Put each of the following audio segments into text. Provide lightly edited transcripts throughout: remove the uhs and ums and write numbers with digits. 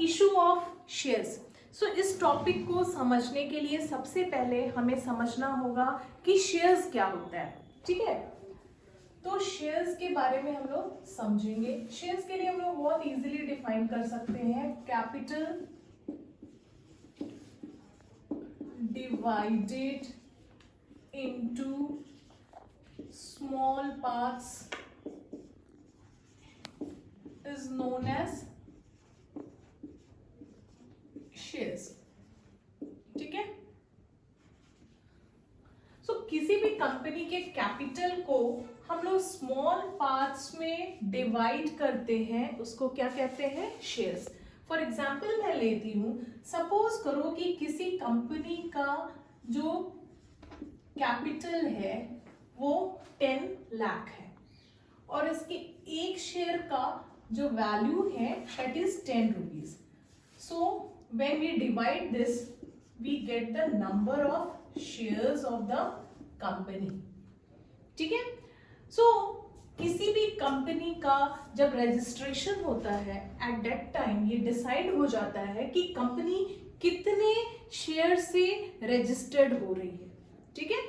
Issue of shares. सो इस topic को समझने के लिए सबसे पहले हमें समझना होगा कि शेयर्स क्या होता है, ठीक है। तो शेयर्स के बारे में हम लोग समझेंगे। शेयर्स के लिए हम लोग बहुत इजीली डिफाइन कर सकते हैं, capital divided into small parts is known as shares, ठीक है। सो किसी भी कंपनी के कैपिटल को हम लोग स्मॉल पार्ट्स में डिवाइड करते हैं, उसको क्या कहते हैं, शेयर्स। फॉर एग्जाम्पल मैं लेती हूं, सपोज करो कि किसी कंपनी का जो कैपिटल है वो 10 लाख है और इसके एक शेयर का जो वैल्यू है that is 10 rupees. So when we divide this we get the number of shares of the company, ठीक है। सो किसी भी कंपनी का जब रजिस्ट्रेशन होता है एट दैट टाइम ये डिसाइड हो जाता है कि कंपनी कितने शेयर से रजिस्टर्ड हो रही है, ठीक है।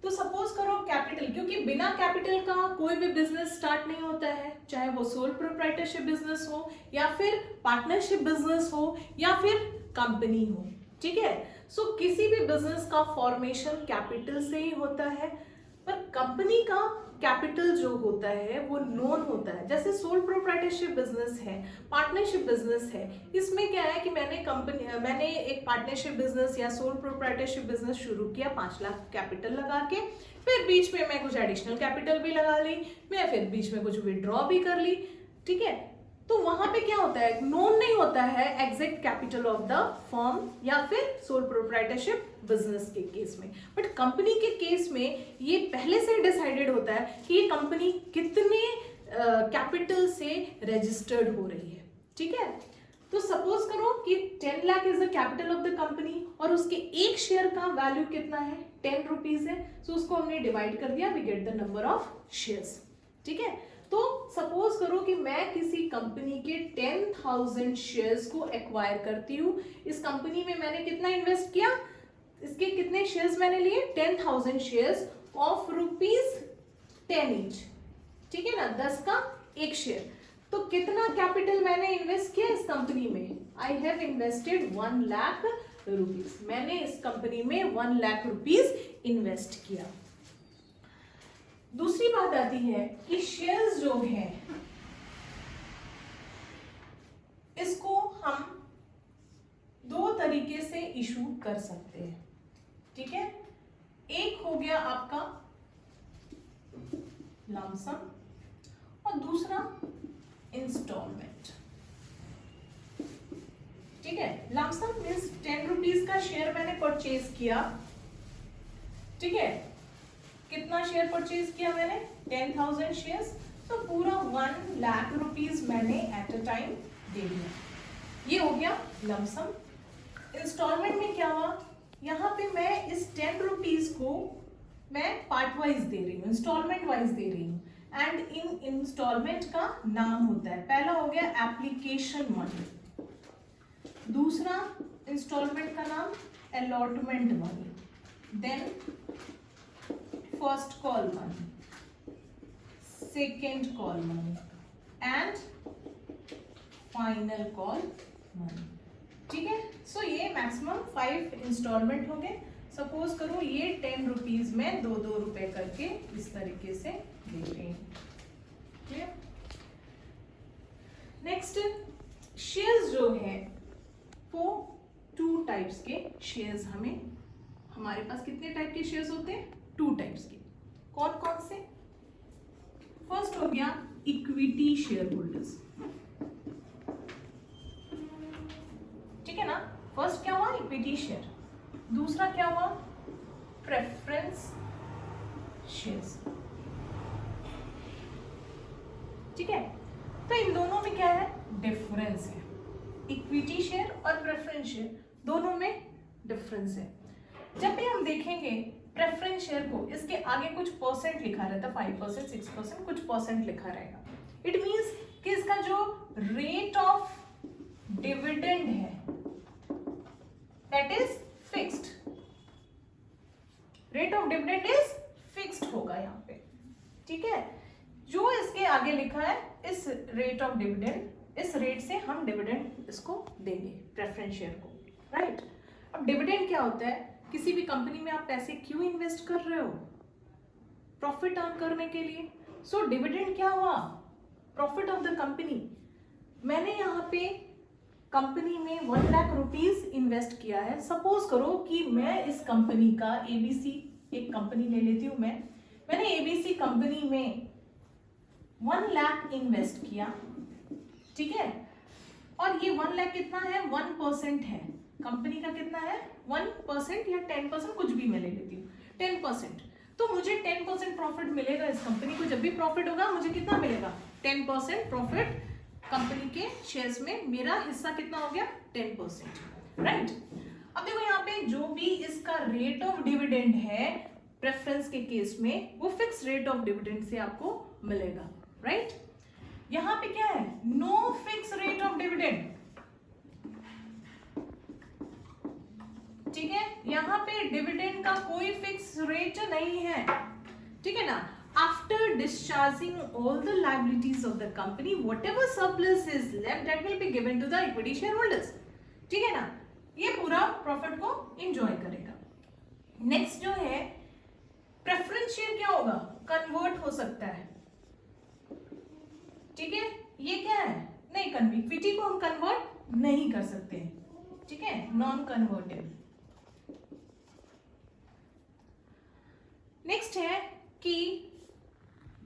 तो सपोज करो कैपिटल, क्योंकि बिना कैपिटल का कोई भी बिजनेस स्टार्ट नहीं होता है, चाहे वो सोल प्रोप्राइटरशिप बिजनेस हो या फिर पार्टनरशिप बिजनेस हो या फिर कंपनी हो, ठीक है। सो किसी भी बिजनेस का फॉर्मेशन कैपिटल से ही होता है, पर कंपनी का कैपिटल जो होता है वो लोन होता है। जैसे सोल प्रोप्राइटरशिप बिजनेस है, पार्टनरशिप बिजनेस है, इसमें क्या है कि मैंने एक पार्टनरशिप बिजनेस या सोल प्रोप्राइटरशिप बिजनेस शुरू किया 5 लाख कैपिटल लगा के, फिर बीच में मैं कुछ एडिशनल कैपिटल भी लगा ली, मैं फिर बीच में कुछ विड्रॉ भी कर ली, ठीक है। तो वहां पे क्या होता है, नोन नहीं होता है exact capital of the firm या फिर सोल प्रोप्राइटरशिप बिजनेस के केस में। बट कंपनी के केस में ये पहले से डिसाइडेड होता है कि ये कंपनी कितने कैपिटल से रजिस्टर्ड हो रही है, ठीक है। तो सपोज करो कि 10 lakh is the capital of the company और उसके एक शेयर का वैल्यू कितना है, 10 रुपीज है। सो उसको हमने डिवाइड कर दिया, we get the number of shares, ठीक है। तो सपोज करो कि मैं किसी कंपनी के 10,000 शेयर्स को एक्वायर करती हूं। इस कंपनी में मैंने कितना इन्वेस्ट किया, इसके कितने शेयर्स मैंने लिए, 10,000 शेयर्स ऑफ ₹10 ईच, ठीक है ना, 10 का एक शेयर। तो कितना कैपिटल मैंने इन्वेस्ट किया इस कंपनी में, I have invested 1 lakh rupees. मैंने इस कंपनी में 1 लाख रुपीज इन्वेस्ट किया। दूसरी बात आती है कि शेयर्स जो है इसको हम 2 तरीके से इशू कर सकते हैं, ठीक है। एक हो गया आपका लमसम और दूसरा इंस्टॉलमेंट, ठीक है। लमसम मीन्स 10 रुपीज का शेयर मैंने परचेज किया, ठीक है। कितना शेयर परचेज किया मैंने, 10,000 शेयर्स, तो पूरा 1 लाख रुपीज मैंने एट अ टाइम दे दिया। ये हो गया लमसम। इंस्टॉलमेंट में क्या हुआ, यहाँ पे मैं इस 10 रुपीज को मैं पार्ट वाइज दे रही हूँ, इंस्टॉलमेंट वाइज दे रही हूँ। एंड इन इंस्टॉलमेंट का नाम होता है, पहला हो गया एप्लीकेशन मनी, दूसरा इंस्टॉलमेंट का नाम allotment money, then first call money, second call money and final call money, ठीक है। सो ये मैक्सिमम 5 इंस्टॉलमेंट हो गए। सपोज करो ये 10 रुपीज में 2-2 रुपए करके इस तरीके से दे रहे हैं। नेक्स्ट शेयर्स जो है वो 2 टाइप्स के शेयर्स, हमारे पास कितने टाइप के शेयर्स होते हैं, 2 टाइप्स के। कौन कौन से, फर्स्ट हो गया इक्विटी शेयर होल्डर्स, ठीक है ना। फर्स्ट क्या हुआ, इक्विटी शेयर, दूसरा क्या हुआ, प्रेफरेंस शेयर्स, ठीक है। तो इन दोनों में क्या है, डिफरेंस है। इक्विटी शेयर और प्रेफरेंस शेयर दोनों में डिफरेंस है। जब भी हम देखेंगे प्रेफरेंस शेयर को, इसके आगे कुछ परसेंट लिखा रहता है, 5%, 6%, कुछ परसेंट लिखा रहेगा। इट मींस कि इसका जो रेट ऑफ डिविडेंड है that is fixed, rate of dividend is fixed होगा यहाँ पे, ठीक है। जो इसके आगे लिखा है इस रेट ऑफ डिविडेंड, इस रेट से हम डिविडेंड इसको देंगे प्रेफरेंस शेयर को, राइट। अब डिविडेंड क्या होता है, किसी भी कंपनी में आप पैसे क्यों इन्वेस्ट कर रहे हो, प्रॉफिट अर्न करने के लिए। सो डिविडेंड क्या हुआ, प्रॉफिट ऑफ द कंपनी। मैंने यहाँ पे कंपनी में 1 लाख रुपीज इन्वेस्ट किया है। सपोज करो कि मैं इस कंपनी का एबीसी, एक कंपनी ले लेती हूँ मैंने एबीसी कंपनी में 1 लाख इन्वेस्ट किया, ठीक है। और ये 1 लाख कितना है, 1% है कंपनी का, कितना है 1% या 10%, कुछ भी मैं ले लेती हूँ 10%। तो मुझे 10% प्रॉफिट मिलेगा इस कंपनी को। जब भी प्रॉफिट होगा मुझे कितना मिलेगा, 10% प्रॉफिट कंपनी के शेयर्स में। मेरा हिस्सा कितना हो गया, 10%, राइट। अब देखो यहाँ पे जो भी इसका रेट ऑफ डिविडेंड है प्रेफरेंस के केस में, वो फिक्स रेट ऑफ डिविडेंड से आपको मिलेगा, राइट। यहाँ पे क्या है, no fix rate of dividend, ठीक है। यहाँ पे डिविडेंड का कोई फिक्स रेट नहीं है, ठीक है ना। After discharging all the liabilities of the company, whatever surplus is left that will be given to the equity share holders, ठीक है ना। ये पूरा प्रॉफिट को एंजॉय करेगा। नेक्स्ट जो है प्रेफरेंस शेयर, क्या होगा, कन्वर्ट हो सकता है, ठीक है। ये क्या है, नहीं, इक्विटी को हम कन्वर्ट नहीं कर सकते, ठीक है, नॉन कन्वर्टेबल। नेक्स्ट है कि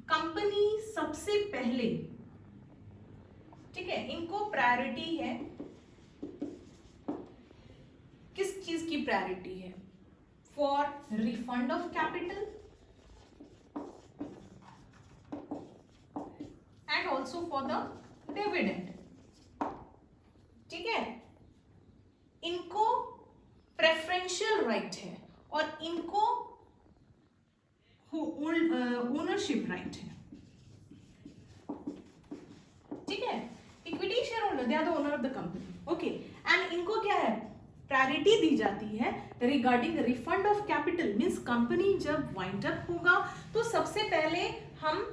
कंपनी सबसे पहले, ठीक है, इनको प्रायोरिटी है, किस चीज की प्रायोरिटी है, for refund of capital and also for the dividend, ठीक है। इनको प्रेफरेंशियल राइट है और इनको ओनरशिप राइट है, ठीक है। Equity share holder, they are the owner of the company, okay. And इनको क्या है, प्रायोरिटी दी जाती है regarding refund of capital. Means company जब वाइंड अप होगा तो सबसे पहले हम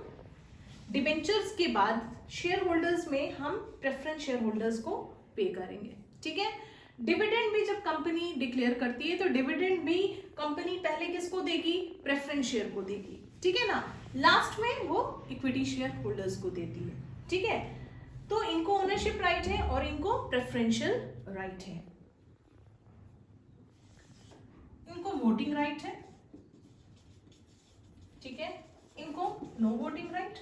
डिबेंचर्स के बाद शेयर होल्डर्स में हम प्रेफरेंस शेयर होल्डर्स को पे करेंगे, ठीक है। डिविडेंड भी जब कंपनी डिक्लेयर करती है तो डिविडेंड भी कंपनी पहले किसको देगी, प्रेफरेंस शेयर को देगी, ठीक है ना। लास्ट में वो इक्विटी शेयर होल्डर्स को देती है, ठीक है। तो इनको ओनरशिप राइट है और इनको प्रेफरेंशियल राइट है। इनको वोटिंग राइट है, ठीक है। इनको नो वोटिंग राइट,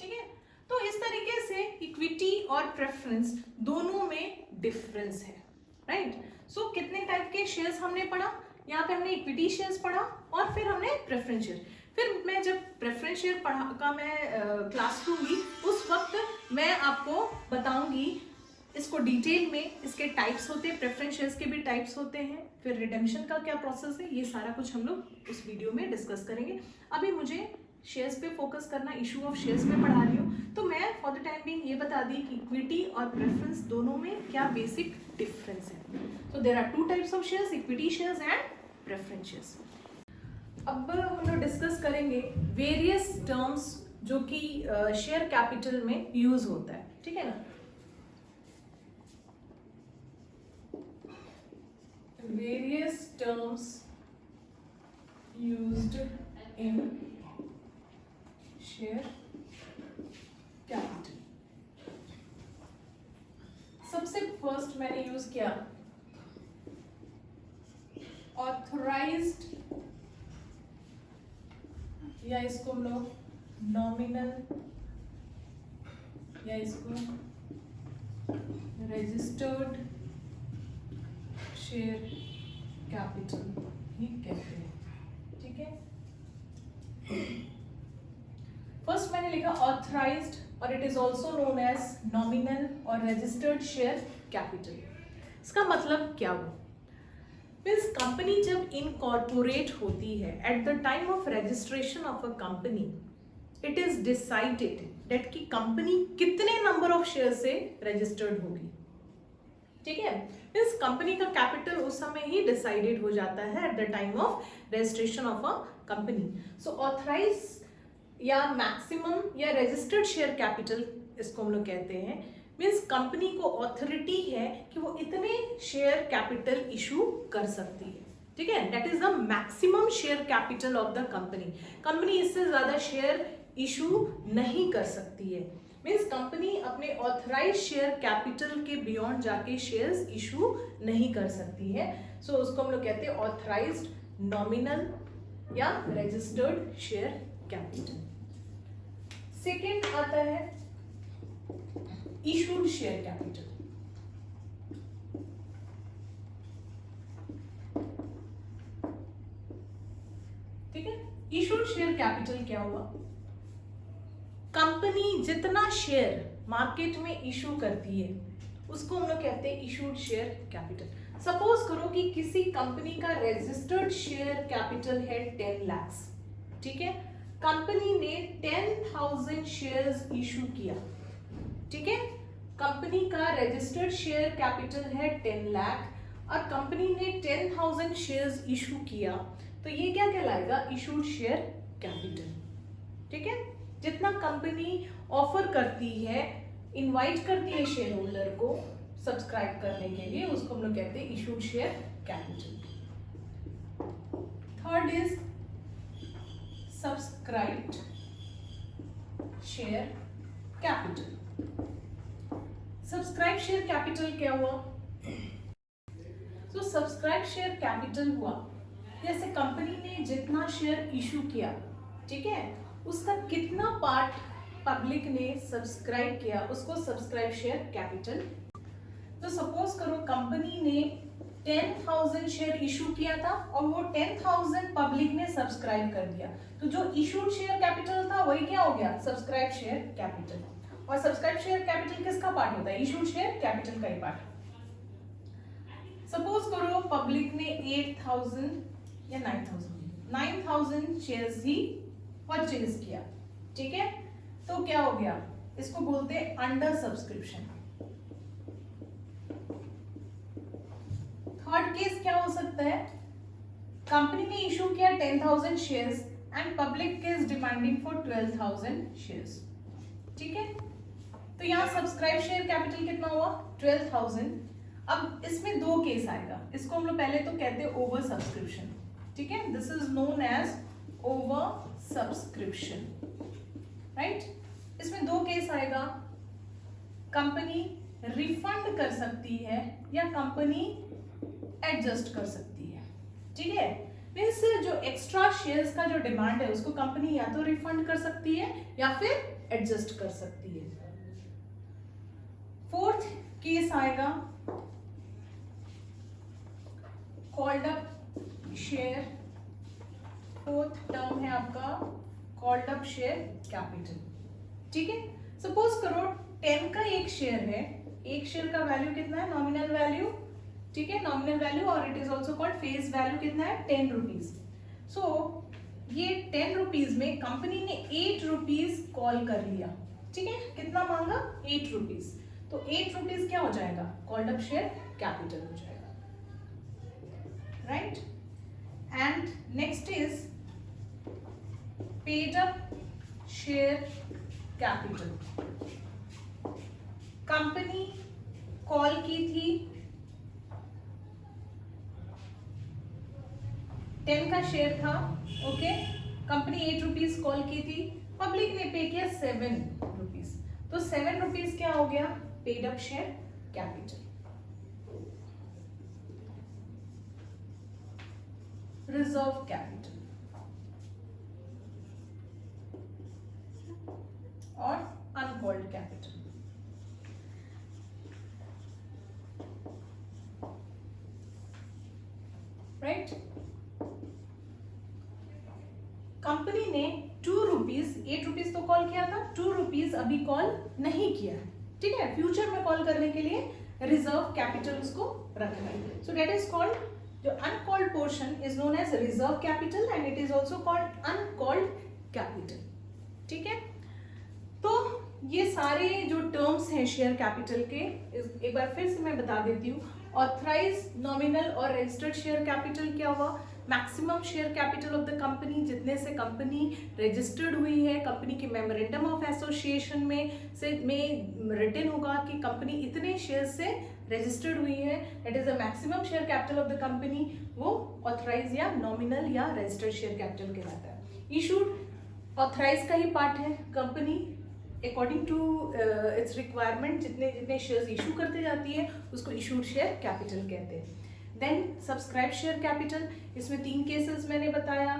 ठीक है। तो इस तरीके से इक्विटी और प्रेफरेंस दोनों में डिफरेंस है, राइट। सो कितने टाइप के शेयर्स हमने पढ़ा, यहाँ पे हमने इक्विटी शेयर्स पढ़ा और फिर हमने प्रेफरेंस शेयर। फिर मैं जब प्रेफरेंस शेयर पढ़ा का मैं क्लास लूंगी उस वक्त मैं आपको बताऊंगी इसको डिटेल में, इसके टाइप्स होते हैं, प्रेफरेंस शेयर्स के भी टाइप्स होते हैं, फिर रिडेम्पशन का क्या प्रोसेस है, ये सारा कुछ हम लोग उस वीडियो में डिस्कस करेंगे। अभी मुझे शेयर्स पे फोकस करना, इशू ऑफ शेयर्स पे पढ़ा रही हूँ, तो मैं फॉर द टाइम बीइंग ये बता दी कि इक्विटी और प्रेफरेंस दोनों में क्या बेसिक डिफरेंस है। तो there are 2 types of shares, equity shares and preference shares. अब हम लोग डिस्कस करेंगे वेरियस टर्म्स जो कि शेयर कैपिटल में यूज होता है, ठीक है ना। Various terms used in share capital. सबसे फर्स्ट मैंने यूज किया ऑथराइज्ड, या इसको हम लोग नॉमिनल, या इसको रजिस्टर्ड शेयर कैपिटल ही कहते हैं, ठीक है। फर्स्ट मैंने लिखा ऑथराइज्ड और it is also known as nominal और रजिस्टर्ड शेयर कैपिटल। इसका मतलब क्या हुआ, मीन्स कंपनी जब इनकॉर्पोरेट होती है at the time of registration of a company, it is decided that कि कंपनी कितने नंबर ऑफ शेयर से रजिस्टर्ड होगी, ठीक है। मीन्स कंपनी का कैपिटल उस समय ही डिसाइडेड हो जाता है at the time of registration of a company. So authorize या मैक्सिमम या रजिस्टर्ड शेयर कैपिटल इसको हम लोग कहते हैं। मीन्स कंपनी को ऑथोरिटी है कि वो इतने शेयर कैपिटल इशू कर सकती है, ठीक है। That is the maximum share capital of the company. Company इससे ज्यादा शेयर इशू नहीं कर सकती है। मीन्स कंपनी अपने ऑथराइज शेयर कैपिटल के बियॉन्ड जाके शेयर्स इशू नहीं कर सकती है। सो उसको हम लोग कहते हैं ऑथराइज्ड नॉमिनल या रजिस्टर्ड शेयर कैपिटल। सेकेंड आता है इशूड शेयर कैपिटल। ठीक है, इशूड शेयर कैपिटल क्या हुआ? कंपनी जितना शेयर मार्केट में इशू करती है उसको हम लोग कहते हैं इशूड शेयर कैपिटल। सपोज करो कि किसी कंपनी का रजिस्टर्ड शेयर कैपिटल है 10 लाख, ठीक है। कंपनी ने 10,000 शेयर्स इशू किया, ठीक है। कंपनी का रजिस्टर्ड शेयर कैपिटल है 10 लाख और कंपनी ने 10,000 शेयर्स इशू किया, तो ये क्या कहलाएगा? इशूड शेयर कैपिटल, ठीक है। जितना कंपनी ऑफर करती है, इनवाइट करती है शेयर होल्डर को सब्सक्राइब करने के लिए, उसको हम लोग कहते हैं issued share capital. Third is subscribed share capital. Subscribe share capital क्या हुआ? तो सब्सक्राइब शेयर कैपिटल हुआ जैसे कंपनी ने जितना शेयर इशू किया, ठीक है, उसका कितना पार्ट पब्लिक ने सब्सक्राइब किया, उसको सब्सक्राइब शेयर कैपिटल। तो सपोज करो कंपनी ने 10,000 शेयर इशू किया था और वो 10,000 पब्लिक ने सब्सक्राइब कर दिया, तो जो इशूड शेयर कैपिटल था वही क्या हो गया? Subscribe share capital. और सब्सक्राइब शेयर कैपिटल किसका पार्ट होता है? इशूड शेयर कैपिटल का ही पार्ट। सपोज करो पब्लिक ने 8,000 या 9,000 शेयर्स ही परचेज किया, ठीक है। तो क्या हो गया? इसको बोलते हैं अंडर सब्सक्रिप्शन। थर्ड केस क्या हो सकता है? कंपनी ने इशू किया 10,000 shares and public is demanding for 12,000 shares, ठीक है। तो यहाँ सब्सक्राइब शेयर कैपिटल कितना हुआ? 12,000। अब इसमें दो केस आएगा, इसको हम लोग पहले तो कहते हैं ओवर सब्सक्रिप्शन, ठीक है। This is known as over subscription, right. इसमें दो केस आएगा, कंपनी रिफंड कर सकती है या कंपनी एडजस्ट कर सकती है, ठीक है। मीन्स जो एक्स्ट्रा शेयर्स का जो डिमांड है उसको कंपनी या तो रिफंड कर सकती है या फिर एडजस्ट कर सकती है। फोर्थ केस आएगा called up share. Fourth term है आपका कॉल्ड अप शेयर कैपिटल, ठीक है। सपोज करो 10 का एक शेयर है, एक शेयर का वैल्यू कितना है? नॉमिनल वैल्यू, ठीक है, नॉमिनल वैल्यू, और it is also called face value कितना है? 10 रुपीज। सो ये 10 रुपीज में कंपनी ने 8 रुपीज कॉल कर लिया, ठीक है। कितना मांगा? 8 रुपीज। तो 8 रुपीज क्या हो जाएगा? कॉल्ड अप शेयर कैपिटल हो जाएगा, right. And next is paid up share capital. Company call की थी, 10 का शेयर था, ओके। कंपनी 8 रुपीज कॉल की थी, पब्लिक ने पे किया 7 रुपीज, तो 7 रुपीज क्या हो गया? Paid up share capital. Reserve capital और अनकॉल्ड कैपिटल, राइट। कंपनी ने 2 रुपीज, 8 रुपीज तो कॉल किया था, 2 रुपीज अभी कॉल नहीं किया, ठीक है। फ्यूचर में कॉल करने के लिए रिजर्व कैपिटल उसको रखना है। सो दैट इज कॉल्ड, जो uncalled portion is known as reserve capital and it is also called uncalled capital, ठीक है। तो ये सारे जो टर्म्स हैं शेयर कैपिटल के, एक बार फिर से मैं बता देती हूँ। ऑथराइज, नॉमिनल और रजिस्टर्ड शेयर कैपिटल क्या हुआ? Maximum share capital of the company, जितने से कंपनी रजिस्टर्ड हुई है, कंपनी के मेमोरेंडम ऑफ एसोसिएशन में रिटन होगा कि कंपनी इतने शेयर से रजिस्टर्ड हुई है, that is the maximum share capital of the company, वो ऑथराइज या नॉमिनल या रजिस्टर्ड शेयर कैपिटल कहलाता है। इशूड ऑथराइज का ही पार्ट है। Company according to its requirement जितने जितने शेयर्स इशू करते जाती है उसको इशूड शेयर कैपिटल कहते हैं। देन सब्सक्राइब शेयर कैपिटल, इसमें 3 केसेस मैंने बताया।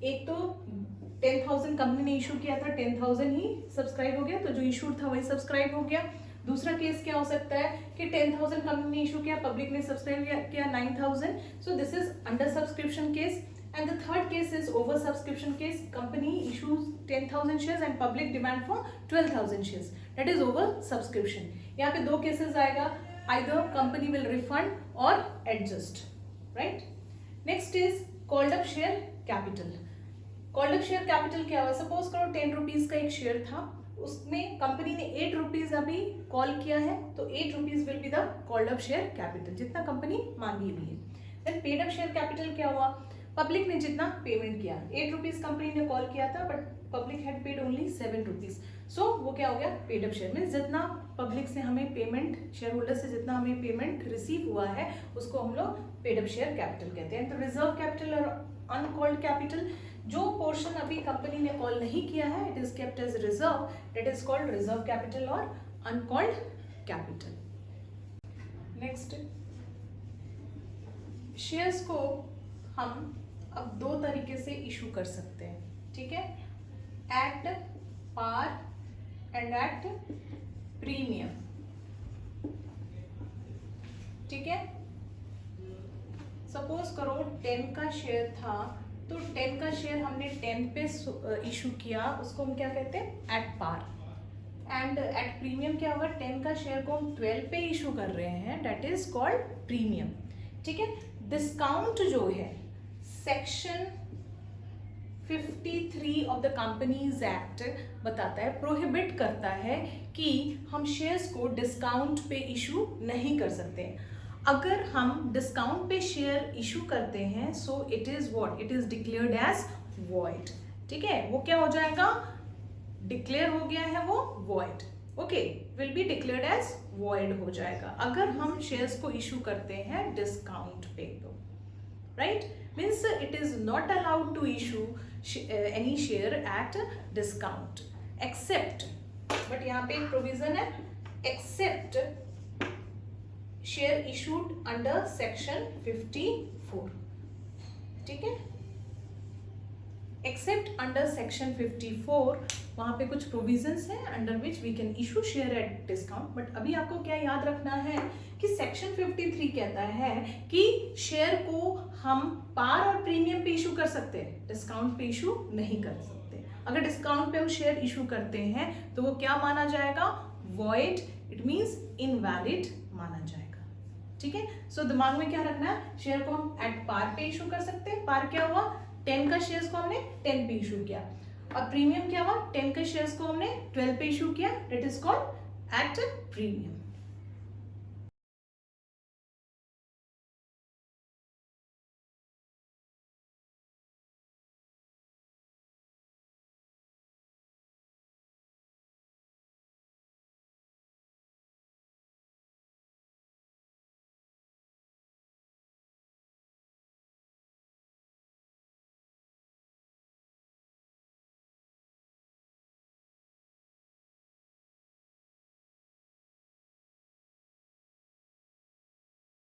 एक तो 10,000 कंपनी ने इशू किया था, 10,000 ही सब्सक्राइब हो गया, तो जो इशूड था वही सब्सक्राइब हो गया। दूसरा केस क्या हो सकता है कि 10,000 कंपनी ने इशू किया, पब्लिक ने सब्सक्राइब किया 9,000, so this is under subscription case. And the third case is over subscription case. Company issues 10,000 shares and public demand for 12,000 shares. That is over subscription. यहाँ पे 2 cases आएगा. Either company will refund or adjust. Right? Next is called up share capital. Called up share capital क्या हुआ? Suppose करो 10 rupees का एक share था, उसमें कंपनी ने 8 rupees अभी कॉल किया है, तो 8 rupees will be the called up share capital, जितना कंपनी मांगी हुई है। Then paid up share capital क्या हुआ? पब्लिक ने जितना पेमेंट किया, 8 रुपीज कंपनी ने कॉल किया था but public had paid only 7 rupees, so वो क्या हो गया? Paid up share. मीन्स जितना पब्लिक से हमें पेमेंट, शेयर होल्डर से जितना हमें पेमेंट रिसीव हुआ है उसको हम लोग पेड अप शेयर कैपिटल कहते हैं। तो रिजर्व कैपिटल और अनकॉल्ड कैपिटल, जो पोर्शन अभी कंपनी ने कॉल नहीं किया है it is kept as reserve, that is called reserve capital और अनकॉल्ड कैपिटल। नेक्स्ट, शेयर्स को हम अब 2 तरीके से इशू कर सकते हैं, ठीक है? At par and at premium, ठीक है? सपोज करो 10 का शेयर था, तो 10 का शेयर हमने 10 पे इशू किया, उसको हम क्या कहते हैं? At par. And at premium क्या होगा? 10 का शेयर को हम 12 पे इशू कर रहे हैं, दैट इज कॉल्ड प्रीमियम, ठीक है? डिस्काउंट जो है section 53 of the companies act बताता है, प्रोहिबिट करता है कि हम शेयर्स को डिस्काउंट पे इशू नहीं कर सकते। अगर हम डिस्काउंट पे शेयर इशू करते हैं so it is what? It is declared as void, ठीक है? वो क्या हो जाएगा? डिक्लेयर हो गया है वो void, okay, will be declared as void हो जाएगा अगर हम शेयर्स को इशू करते हैं डिस्काउंट पे, तो right? Means it is not allowed to issue any share at discount except, but यहाँ पे एक प्रोविजन है, except share issued under section 54, ठीक है? एक्सेप्ट अंडर सेक्शन 54, वहां पे कुछ प्रोविजंस हैं under which we can issue share at discount. But अभी आपको क्या याद रखना है कि सेक्शन 53 कहता है कि शेयर को हम पार और प्रीमियम पे इशू कर सकते हैं, डिस्काउंट पे इशू नहीं कर सकते। अगर डिस्काउंट पे हम शेयर इशू करते हैं तो वो क्या माना जाएगा? वॉइड, इट मीन्स इनवैलिड माना जाएगा, ठीक है? सो दिमाग में क्या रखना है? शेयर को हम एट पार पे इशू कर सकते हैं। पार क्या हुआ? 10 का शेयर्स को हमने 10 पे इशू किया, और प्रीमियम क्या हुआ? 10 के शेयर्स को हमने 12 पे इशू किया, that is called at premium.